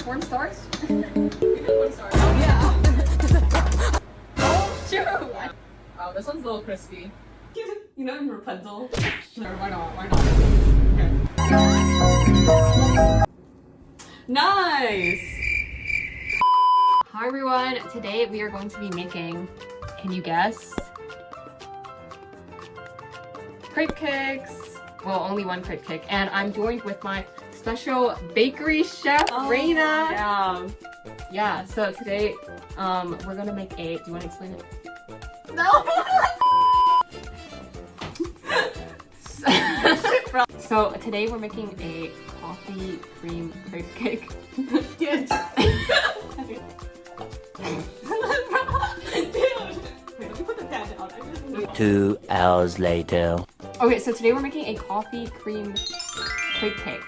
Cornstarch? Cornstarch. Oh yeah. Oh shoot! Oh, this one's a little crispy. You know Rapunzel? Sure, why not? Why not? Okay. Nice! Hi everyone, today we are going to be making, can you guess? Crepe cakes. Well, only one crepe cake. And I'm joined with my special bakery chef, Raina. Yeah. Yeah, so today we're gonna make a, do you want to explain it? No! So today we're making a coffee cream crepe cake. Yes. Dude. Wait, let me put the pan down. 2 hours later. Okay, so today we're making a coffee cream crepe cake.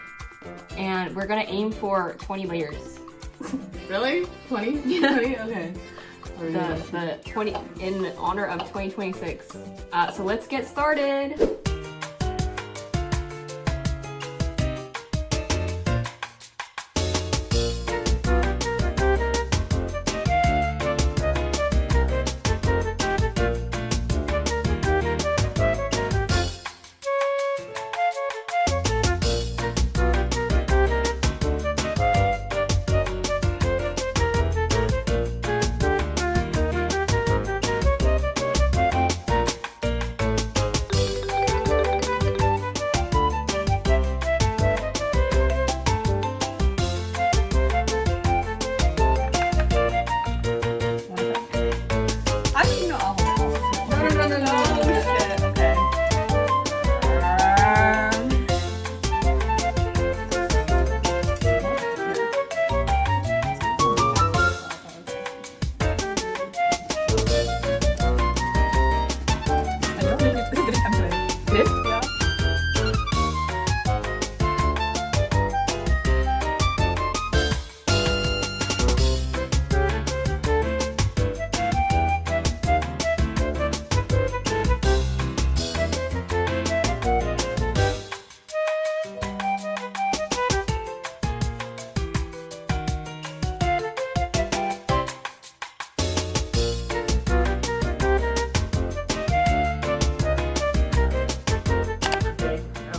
And we're gonna aim for 20 layers. Really? 20? Yeah. 20? Okay. The 20 in honor of 2026. So let's get started.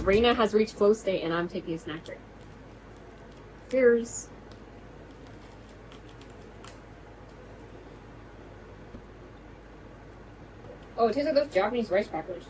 Raina has reached flow state and I'm taking a snack break. Cheers. Oh, it tastes like those Japanese rice crackers.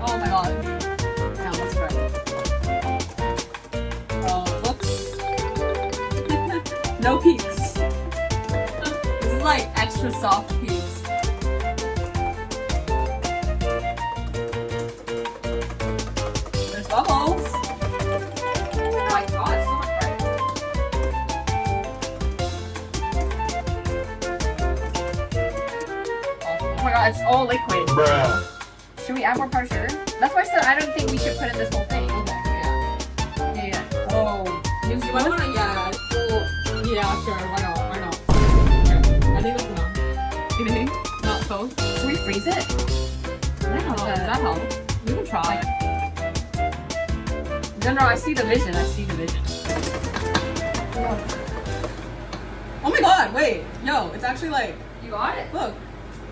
Oh my god. Yeah, let's try. Oh, whoops. No peaks. This is like extra soft peaks. There's bubbles. Oh my god, so much fire. Oh my god, it's all liquid. Bruh. Should we add more powdered sugar? That's why I said I don't think we should put in this whole thing. Okay, yeah. Yeah. Oh. You might wanna, yeah, full. Yeah, sure, why not? Why not? Okay. I think that's enough. You think? Not full? Should we freeze it? Oh, does that help? We can try. No, I see the vision. I see the vision. Oh my god, wait. Yo, it's actually like, You got it? look.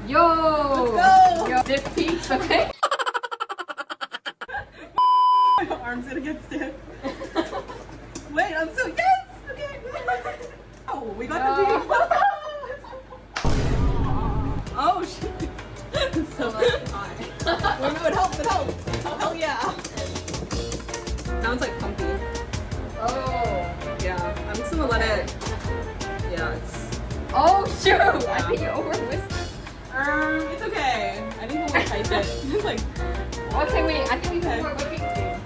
Yo! Let's go! Yo, dip peaks, okay? My arm's gonna get stiff. Wait, I'm so, yes! Okay. Oh, we got the peak. Oh, shit. It's so high. Wait, no, it helps, it helps. Oh, hell yeah. Now it's like pumpy. Oh. Yeah, I'm just gonna let it, yeah, it's, Oh, shoot! I think you over whispered. it's okay. I think we'll type it. It's like, Okay, wait. I think we Okay. can more whipping cream.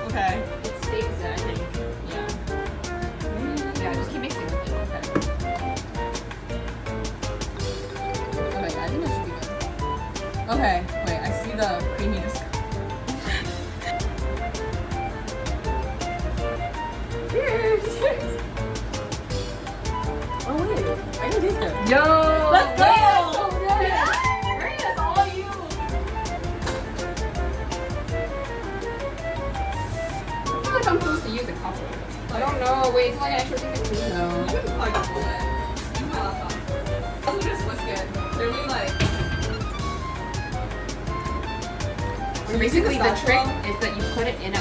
okay. It stays there, I think. Yeah. Yeah, just keep mixing with it. Okay. Okay, wait, I see the creaminess. Oh wait, I can taste it. Yo! Let's go! Maria's all you! I feel like I'm supposed to use a cup. I don't know. Wait, it's like an extra thing to clean. No. You can probably just pull it. Use my laptop. Also just whisk it. They're really like... So basically, the trick is that you put it in a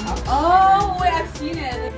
cup. Oh, wait, I've seen it.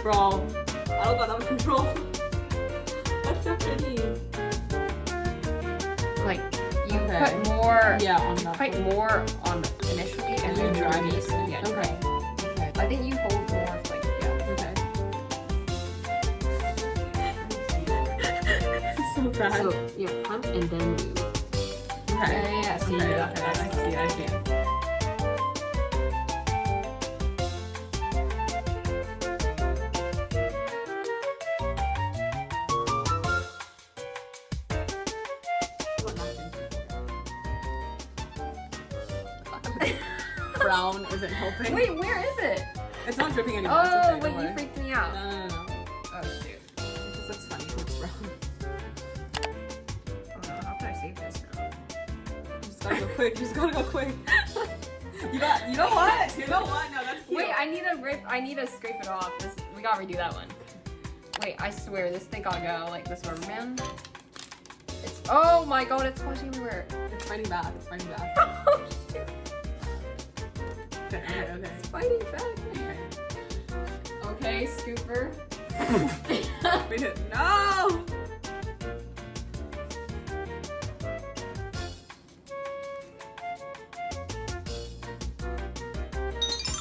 Bro, I don't got that much control. That's so pretty. Like, you Okay. put more. Yeah, on that. Put more on initially, and then You dry release it. again. Okay. Okay. I think you hold more, like, yeah. Okay. It's so bad. So, you pump and then move. Okay. Yeah, see, Okay, yeah, okay, I see it, I see it. Brown isn't helping. Wait, where is it? It's not dripping anymore. It's Oh, okay, wait, don't you worry. freaked me out. No. Oh, shoot. It just looks funny when it's brown. Oh, no, how can I save this now? You just gotta go quick. You just gotta go quick. You know what? You know what? No, that's cute. Wait, I need to scrape it off. We gotta redo that one. Wait, I swear, this thing gotta go, like, this rubber band. Oh my god, it's splashing everywhere. It's fighting back. It's fighting back. Oh, shit. Okay. It's fighting back. Okay, scooper. Wait, no!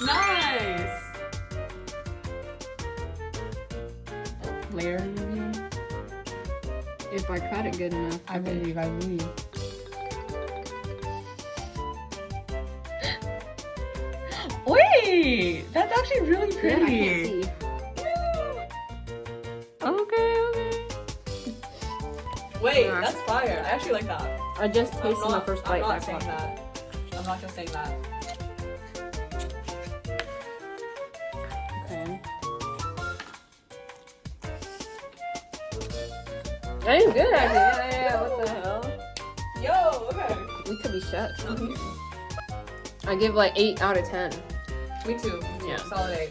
Nice! Layer review. If I cut it good enough. I believe. Wait! That's actually really Good, I pretty. can't see. Okay. Wait, Yeah. that's fire. I actually like that. I just tasted my first bite. I'm not That's saying why. that. I'm not just saying that. Okay. That is good, actually. Yeah. What the hell? Yo, okay. We could be chefs. I give like 8 out of 10. Me too. Yeah. Solid 8.